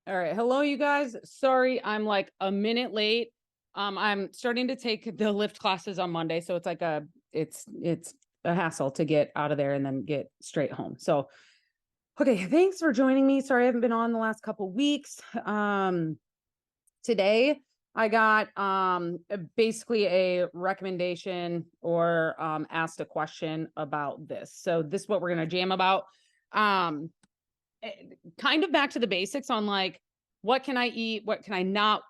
All right. Hello, you guys. Sorry, I'm like a minute late. I'm starting to take the lift classes on Monday, so it's a hassle to get out of there and then get straight home. So, okay, thanks for joining me. Sorry I haven't been on the last couple weeks. Today I got basically a recommendation or asked a question about this. So this is what we're gonna jam about. Um, Kind of back to the basics on like what can I eat, what can I not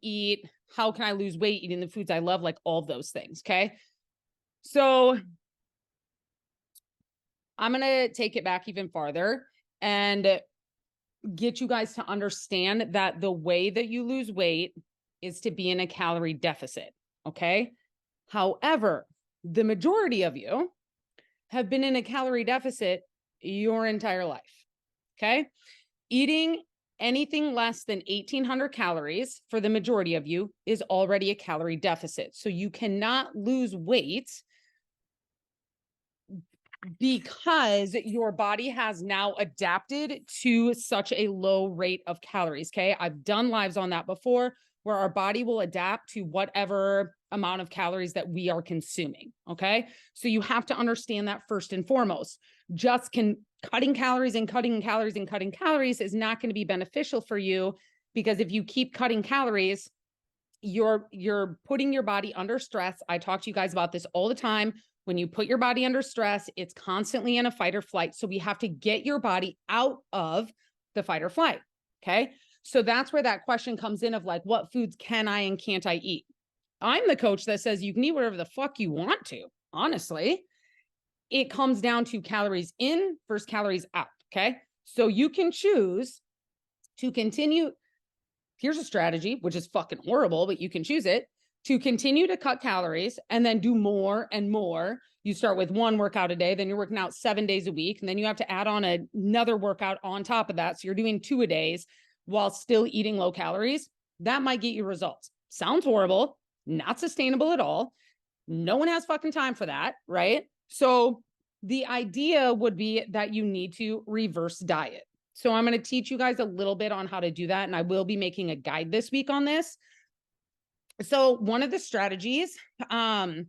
eat, how can I lose weight eating the foods I love, like all of those things. Okay. So I'm gonna take it back even farther and get you guys to understand that the way that you lose weight is to be in a calorie deficit. Okay. However, the majority of you have been in a calorie deficit your entire life. Okay. Eating anything less than 1,800 calories for the majority of you is already a calorie deficit. So you cannot lose weight because your body has now adapted to such a low rate of calories. Okay. I've done lives on that before where our body will adapt to whatever amount of calories that we are consuming. Okay. So you have to understand that first and foremost. Cutting calories and cutting calories and cutting calories is not going to be beneficial for you because if you keep cutting calories, you're putting your body under stress. I talk to you guys about this all the time. When you put your body under stress, it's constantly in a fight or flight. So we have to get your body out of the fight or flight. Okay. So that's where that question comes in of like, what foods can I and can't I eat? I'm the coach that says you can eat whatever the fuck you want to, honestly. It comes down to calories in versus calories out. Okay. So you can choose to continue. Here's a strategy, which is fucking horrible, but you can choose it to continue to cut calories and then do more and more. You start with one workout a day, then you're working out 7 days a week, and then you have to add on another workout on top of that. So you're doing 2 a days while still eating low calories. That might get you results. Sounds horrible, not sustainable at all. No one has fucking time for that, right? So the idea would be that you need to reverse diet. So I'm going to teach you guys a little bit on how to do that. And I will be making a guide this week on this. So one of the strategies, again,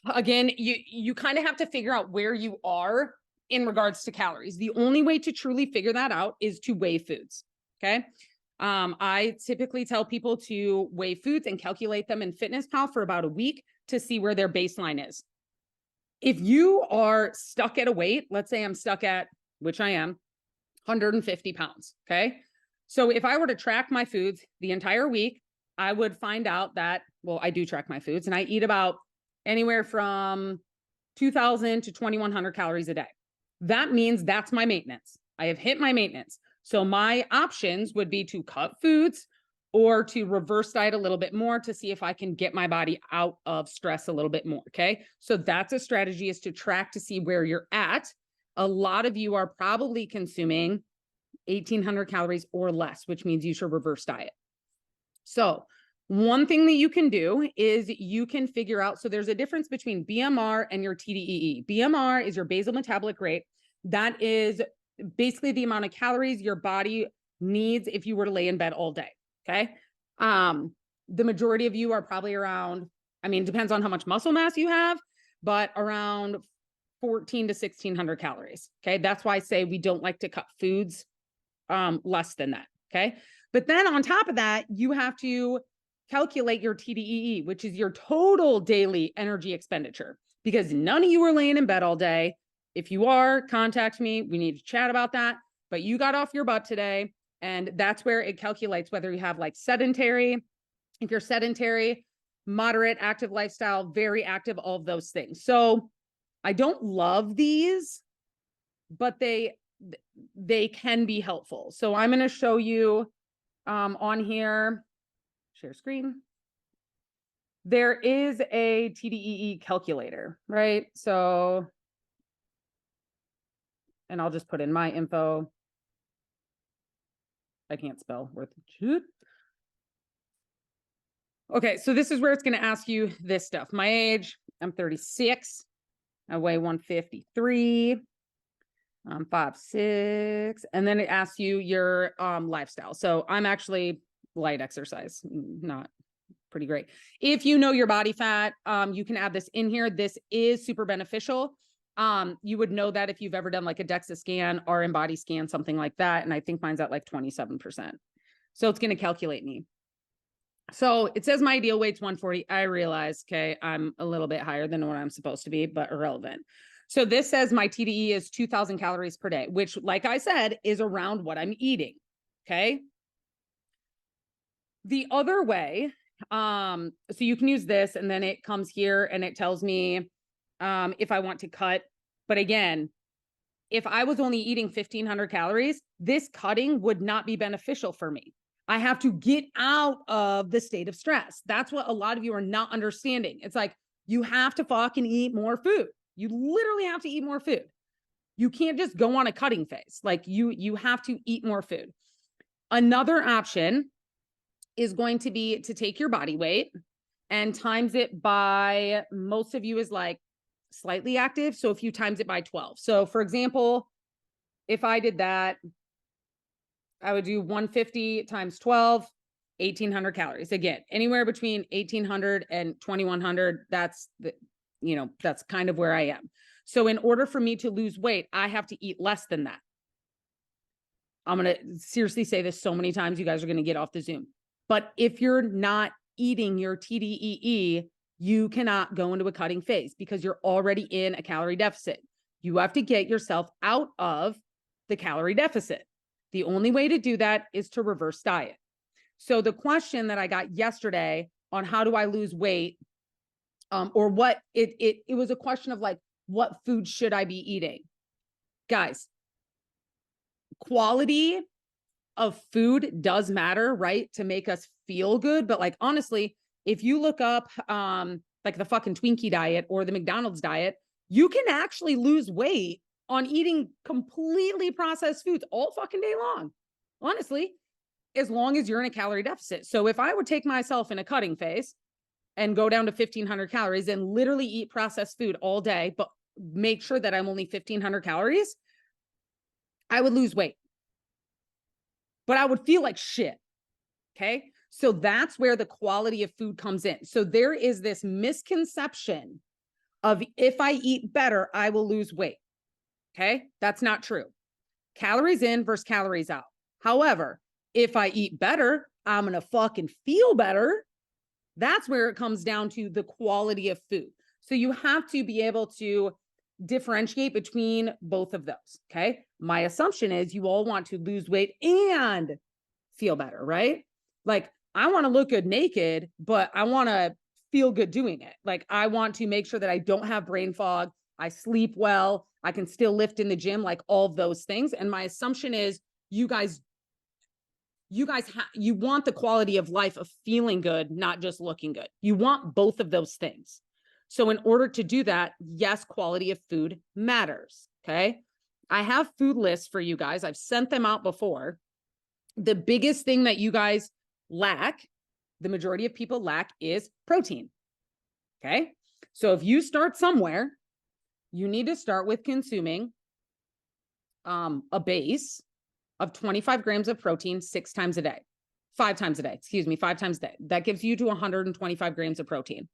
you kind of have to figure out where you are in regards to calories. The only way to truly figure that out is to weigh foods. Okay. I typically tell people to weigh foods and calculate them in FitnessPal for about a week to see where their baseline is. If you are stuck at a weight, let's say I'm stuck at, which I am, 150 pounds. Okay. So if I were to track my foods the entire week, I would find out that, well, I do track my foods and I eat about anywhere from 2,000 to 2,100 calories a day. That means that's my maintenance. I have hit my maintenance. So my options would be to cut foods or to reverse diet a little bit more to see if I can get my body out of stress a little bit more. Okay. So that's a strategy, is to track to see where you're at. A lot of you are probably consuming 1,800 calories or less, which means you should reverse diet. So one thing that you can do is you can figure out, so there's a difference between BMR and your TDEE. BMR is your basal metabolic rate. That is basically the amount of calories your body needs if you were to lay in bed all day. Okay. The majority of you are probably around, I mean, depends on how much muscle mass you have, but around 14 to 1,600 calories. Okay. That's why I say we don't like to cut foods less than that. Okay. But then on top of that, you have to calculate your TDEE, which is your total daily energy expenditure, because none of you are laying in bed all day. If you are, contact me. We need to chat about that. But you got off your butt today. And that's where it calculates whether you have like sedentary, if you're sedentary, moderate, active lifestyle, very active, all of those things. So I don't love these, but they can be helpful. So I'm going to show you on here, share screen. There is a TDEE calculator, right? So, and I'll just put in my info. I can't spell worth it. Okay, so this is where it's going to ask you this stuff. My age, I'm 36. I weigh 153. 5, 6, and then it asks you your lifestyle. So I'm actually light exercise, not pretty great. If you know your body fat, you can add this in here. This is super beneficial. You would know that if you've ever done like a DEXA scan or InBody scan, something like that. And I think mine's at like 27%. So it's going to calculate me. So it says my ideal weight's 140. I realize, okay, I'm a little bit higher than what I'm supposed to be, but irrelevant. So this says my TDE is 2,000 calories per day, which, like I said, is around what I'm eating. Okay. The other way, so you can use this, and then it comes here and it tells me if I want to cut. But again, if I was only eating 1,500 calories, this cutting would not be beneficial for me. I have to get out of the state of stress. That's what a lot of you are not understanding. It's like, you have to fucking eat more food. You literally have to eat more food. You can't just go on a cutting phase. Like you have to eat more food. Another option is going to be to take your body weight and times it by, most of you is like slightly active. So if you times it by 12. So for example, if I did that, I would do 150 times 12, 1,800 calories. Again, anywhere between 1,800 and 2,100. That's the, that's kind of where I am. So in order for me to lose weight, I have to eat less than that. I'm going to seriously say this so many times, you guys are going to get off the Zoom. But if you're not eating your TDEE, you cannot go into a cutting phase because you're already in a calorie deficit. You have to get yourself out of the calorie deficit. The only way to do that is to reverse diet. So the question that I got yesterday on how do I lose weight, or what it was a question of like, what food should I be eating? Guys, quality of food does matter, right? To make us feel good. But like, honestly, if you look up like the fucking Twinkie diet or the McDonald's diet, you can actually lose weight on eating completely processed foods all fucking day long. Honestly, as long as you're in a calorie deficit. So if I would take myself in a cutting phase and go down to 1,500 calories and literally eat processed food all day, but make sure that I'm only 1,500 calories, I would lose weight. But I would feel like shit. Okay. So that's where the quality of food comes in. So there is this misconception of if I eat better, I will lose weight. Okay. That's not true. Calories in versus calories out. However, if I eat better, I'm going to fucking feel better. That's where it comes down to the quality of food. So you have to be able to differentiate between both of those. Okay. My assumption is you all want to lose weight and feel better, right? Like, I want to look good naked, but I want to feel good doing it. Like, I want to make sure that I don't have brain fog. I sleep well. I can still lift in the gym, like all of those things. And my assumption is you guys you want the quality of life of feeling good, not just looking good. You want both of those things. So in order to do that, yes, quality of food matters. Okay. I have food lists for you guys. I've sent them out before. The biggest thing that you guys lack, the majority of people lack, is protein. Okay. So if you start somewhere, you need to start with consuming a base of 25 grams of protein 5 times a day. 5 times a day. That gives you to 125 grams of protein.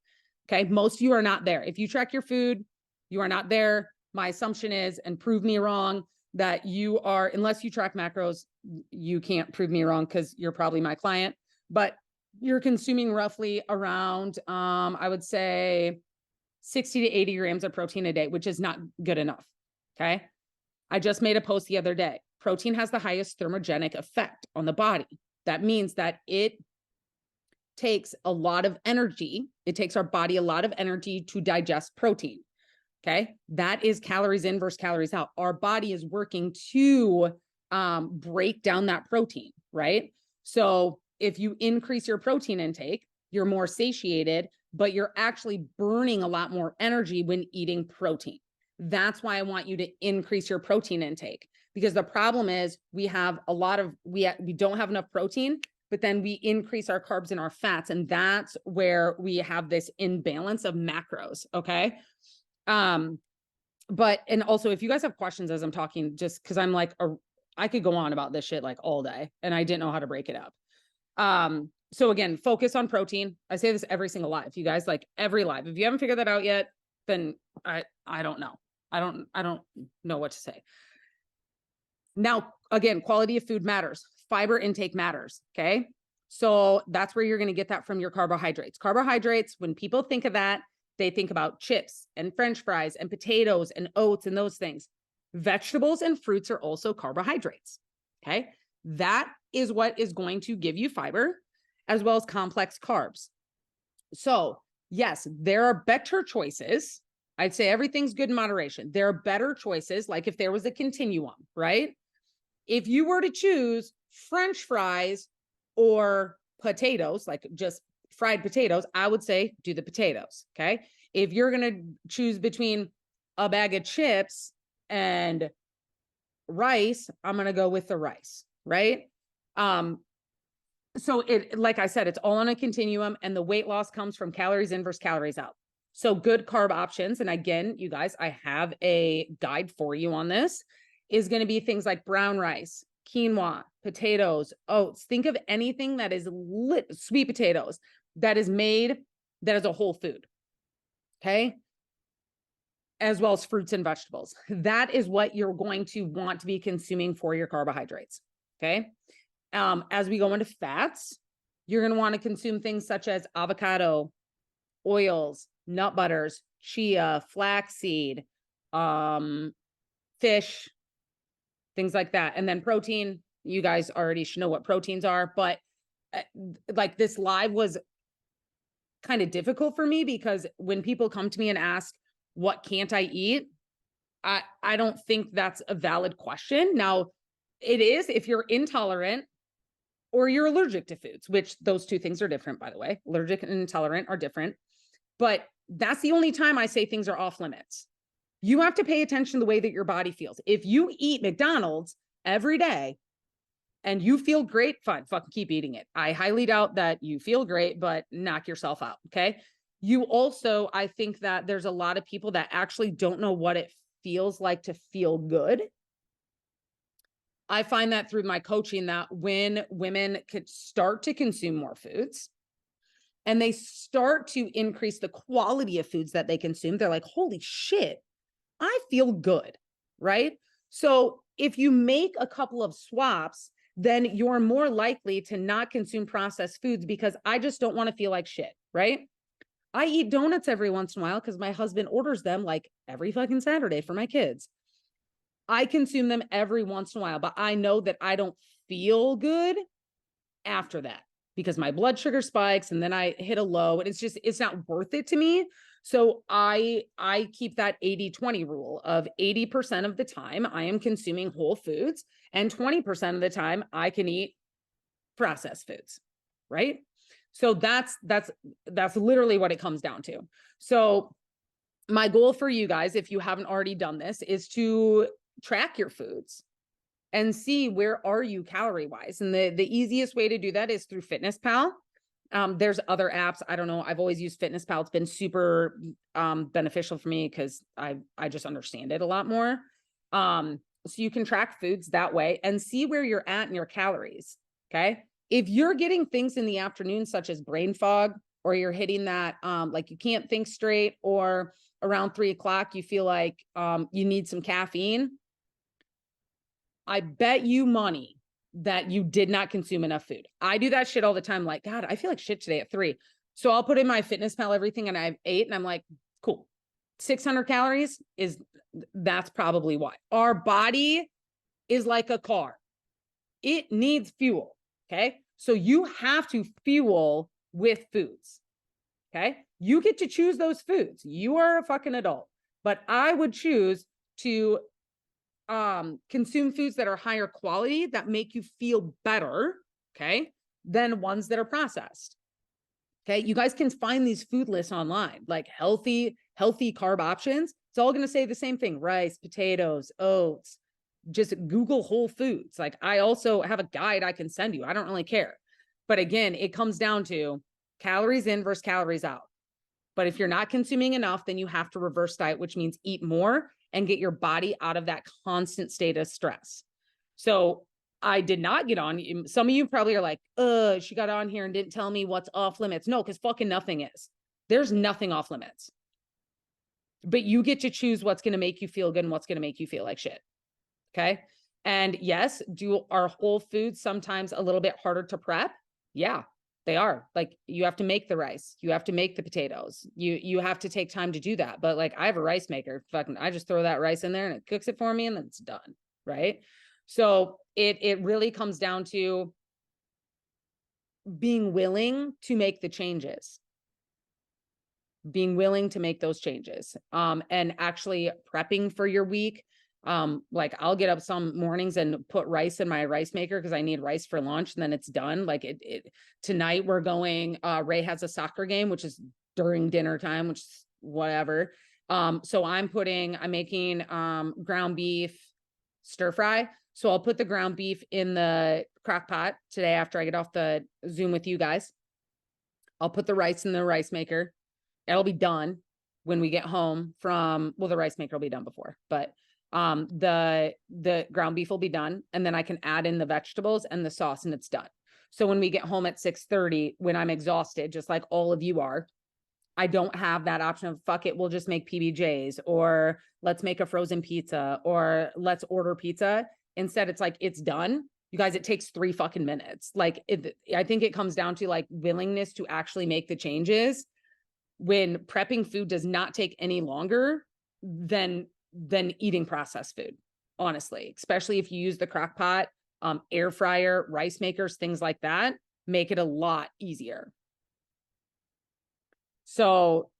Okay. Most of you are not there. If you track your food, you are not there. My assumption is, and prove me wrong, that you are, unless you track macros, you can't prove me wrong because you're probably my client, but you're consuming roughly around, I would say 60 to 80 grams of protein a day, which is not good enough. Okay. I just made a post the other day. Protein has the highest thermogenic effect on the body. That means that it takes a lot of energy. It takes our body a lot of energy to digest protein. Okay. That is calories in versus calories out. Our body is working to break down that protein, right? So if you increase your protein intake, you're more satiated, but you're actually burning a lot more energy when eating protein. That's why I want you to increase your protein intake, because the problem is we have a lot of, we don't have enough protein, but then we increase our carbs and our fats. And that's where we have this imbalance of macros. Okay. But, and also if you guys have questions as I'm talking, just because I'm like, I could go on about this shit like all day and I didn't know how to break it up. So again, focus on protein. I say this every single live, you guys, like every live. If you haven't figured that out yet, then I don't know. I don't know what to say. Now, again, quality of food matters. Fiber intake matters. Okay. So that's where you're going to get that from your carbohydrates. Carbohydrates, when people think of that, they think about chips and French fries and potatoes and oats and those things. Vegetables and fruits are also carbohydrates. Okay. That is what is going to give you fiber as well as complex carbs. So, yes, there are better choices. I'd say everything's good in moderation. There are better choices, like if there was a continuum, right? If you were to choose French fries or potatoes, like just fried potatoes, I would say do the potatoes. Okay. If you're going to choose between a bag of chips and rice, I'm going to go with the rice. Right. So it, like I said, it's all on a continuum, and the weight loss comes from calories in versus calories out. So good carb options. And again, you guys, I have a guide for you on this, is going to be things like brown rice, quinoa, potatoes, oats. Think of anything that is sweet potatoes that is made, that is a whole food. Okay. As well as fruits and vegetables. That is what you're going to want to be consuming for your carbohydrates. Okay. As we go into fats, you're going to want to consume things such as avocado, oils, nut butters, chia, flaxseed, fish, things like that. And then protein, you guys already should know what proteins are, but like this live was kind of difficult for me because when people come to me and ask, what can't I eat? I don't think that's a valid question. Now, it is if you're intolerant or you're allergic to foods, which those two things are different, by the way. Allergic and intolerant are different, but that's the only time I say things are off limits. You have to pay attention to the way that your body feels. If you eat McDonald's every day and you feel great, fine, fucking keep eating it. I highly doubt that you feel great, but knock yourself out. Okay. You also, I think that there's a lot of people that actually don't know what it feels like to feel good. I find that through my coaching that when women could start to consume more foods and they start to increase the quality of foods that they consume, they're like, holy shit, I feel good, right? So if you make a couple of swaps, then you're more likely to not consume processed foods because I just don't want to feel like shit, right? I eat donuts every once in a while because my husband orders them like every fucking Saturday for my kids. I consume them every once in a while, but I know that I don't feel good after that because my blood sugar spikes and then I hit a low and it's not worth it to me. So I keep that 80-20 rule of 80% of the time I am consuming whole foods and 20% of the time I can eat processed foods, right? So that's literally what it comes down to. So my goal for you guys, if you haven't already done this, is to track your foods and see where are you calorie wise. And the easiest way to do that is through FitnessPal. There's other apps. I don't know. I've always used FitnessPal. It's been super beneficial for me because I just understand it a lot more. So you can track foods that way and see where you're at in your calories. Okay. If you're getting things in the afternoon, such as brain fog, or you're hitting that, like you can't think straight, or around 3 o'clock, you feel like you need some caffeine, I bet you money that you did not consume enough food. I do that shit all the time. Like, God, I feel like shit today at 3. So I'll put in my FitnessPal, everything, and I have 8, and I'm like, cool. 600 calories that's probably why. Our body is like a car. It needs fuel. Okay. So you have to fuel with foods. Okay. You get to choose those foods. You are a fucking adult, but I would choose to consume foods that are higher quality, that make you feel better, okay, than ones that are processed. Okay, you guys can find these food lists online, like healthy carb options. It's all going to say the same thing: rice, potatoes, oats. Just Google Whole Foods. Like, I also have a guide I can send you. I don't really care. But again, it comes down to calories in versus calories out. But if you're not consuming enough, then you have to reverse diet, which means eat more and get your body out of that constant state of stress. So I did not get on. Some of you probably are like, she got on here and didn't tell me what's off limits. No, because fucking nothing is. There's nothing off limits. But you get to choose what's going to make you feel good and what's going to make you feel like shit. Okay. And yes, are whole foods sometimes a little bit harder to prep? Yeah, they are. Like, you have to make the rice, you have to make the potatoes, you have to take time to do that. But like, I have a rice maker. Fucking, I just throw that rice in there and it cooks it for me and then it's done. Right. So it really comes down to being willing to make the changes, being willing to make those changes, and actually prepping for your week. Like, I'll get up some mornings and put rice in my rice maker because I need rice for lunch, and then it's done. Like, tonight we're going, Ray has a soccer game, which is during dinner time, which is whatever. So I'm making ground beef stir fry. So I'll put the ground beef in the crock pot today after I get off the Zoom with you guys. I'll put the rice in the rice maker. It'll be done when we get home from, well, the rice maker will be done before, but the ground beef will be done. And then I can add in the vegetables and the sauce and it's done. So when we get home at 6:30, when I'm exhausted, just like all of you are, I don't have that option of fuck it, we'll just make PBJs, or let's make a frozen pizza, or let's order pizza. Instead, it's like, it's done. You guys, it takes 3 fucking minutes. Like, I think it comes down to like willingness to actually make the changes, when prepping food does not take any longer than eating processed food, honestly, especially if you use the crock pot, air fryer, rice makers, things like that, make it a lot easier. So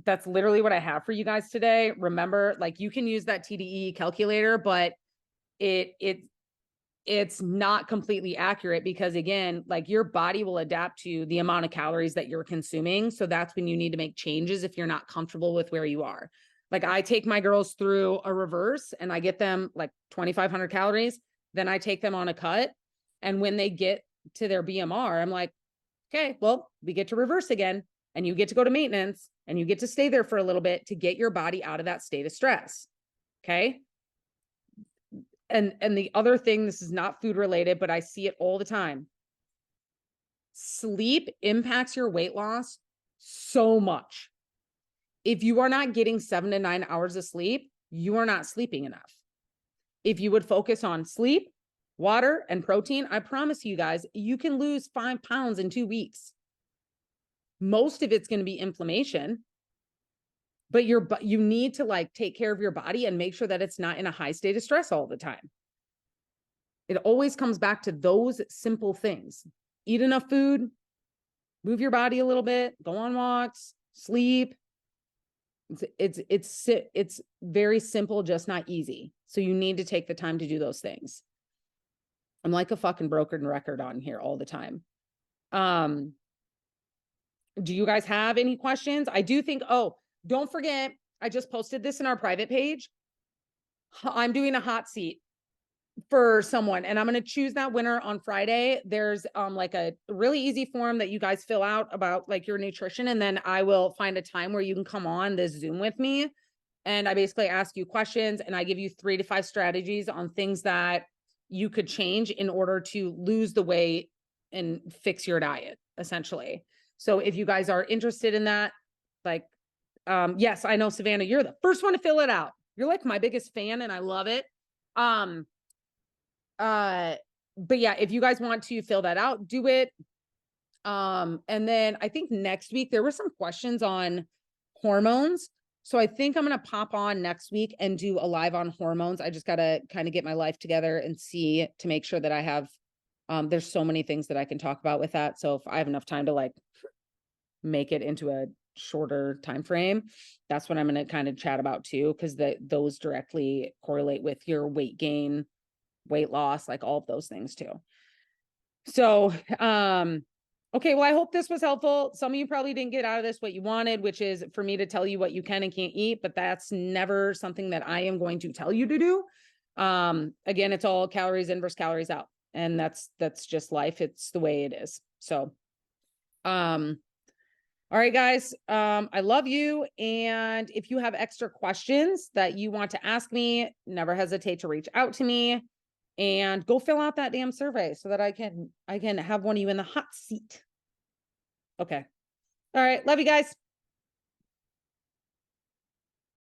that's literally what I have for you guys today. Remember, like, you can use that TDE calculator, but it's not completely accurate because, again, like, your body will adapt to the amount of calories that you're consuming. So that's when you need to make changes if you're not comfortable with where you are. Like, I take my girls through a reverse and I get them like 2,500 calories. Then I take them on a cut. And when they get to their BMR, I'm like, okay, well, we get to reverse again, and you get to go to maintenance and you get to stay there for a little bit to get your body out of that state of stress. Okay. And the other thing, this is not food related, but I see it all the time. Sleep impacts your weight loss so much. If you are not getting 7 to 9 hours of sleep, you are not sleeping enough. If you would focus on sleep, water, and protein, I promise you guys, you can lose 5 pounds in 2 weeks. Most of it's going to be inflammation, but you need to like take care of your body and make sure that it's not in a high state of stress all the time. It always comes back to those simple things. Eat enough food, move your body a little bit, go on walks, sleep. It's very simple, just not easy. So you need to take the time to do those things. I'm like a fucking broken record on here all the time. Do you guys have any questions? I do think, don't forget, I just posted this in our private page. I'm doing a hot seat for someone, and I'm going to choose that winner on Friday. There's like a really easy form that you guys fill out about like your nutrition, and then I will find a time where you can come on this Zoom with me, and I basically ask you questions and I give you 3 to 5 strategies on things that you could change in order to lose the weight and fix your diet, essentially. So if you guys are interested in that, like, yes, I know, Savannah, you're the first one to fill it out. You're like my biggest fan and I love it. But yeah, if you guys want to fill that out, do it. And then I think next week there were some questions on hormones. So I think I'm going to pop on next week and do a live on hormones. I just got to kind of get my life together and see to make sure that I have, there's so many things that I can talk about with that. So if I have enough time to like make it into a shorter time frame, that's what I'm going to kind of chat about too, because those directly correlate with your weight gain, weight loss, like all of those things too. So okay, well, I hope this was helpful. Some of you probably didn't get out of this what you wanted, which is for me to tell you what you can and can't eat, but that's never something that I am going to tell you to do. Again, it's all calories in versus calories out, and that's just life. It's the way it is. So All right, guys. I love you. And if you have extra questions that you want to ask me, never hesitate to reach out to me and go fill out that damn survey so that I can have one of you in the hot seat. Okay. All right. Love you guys.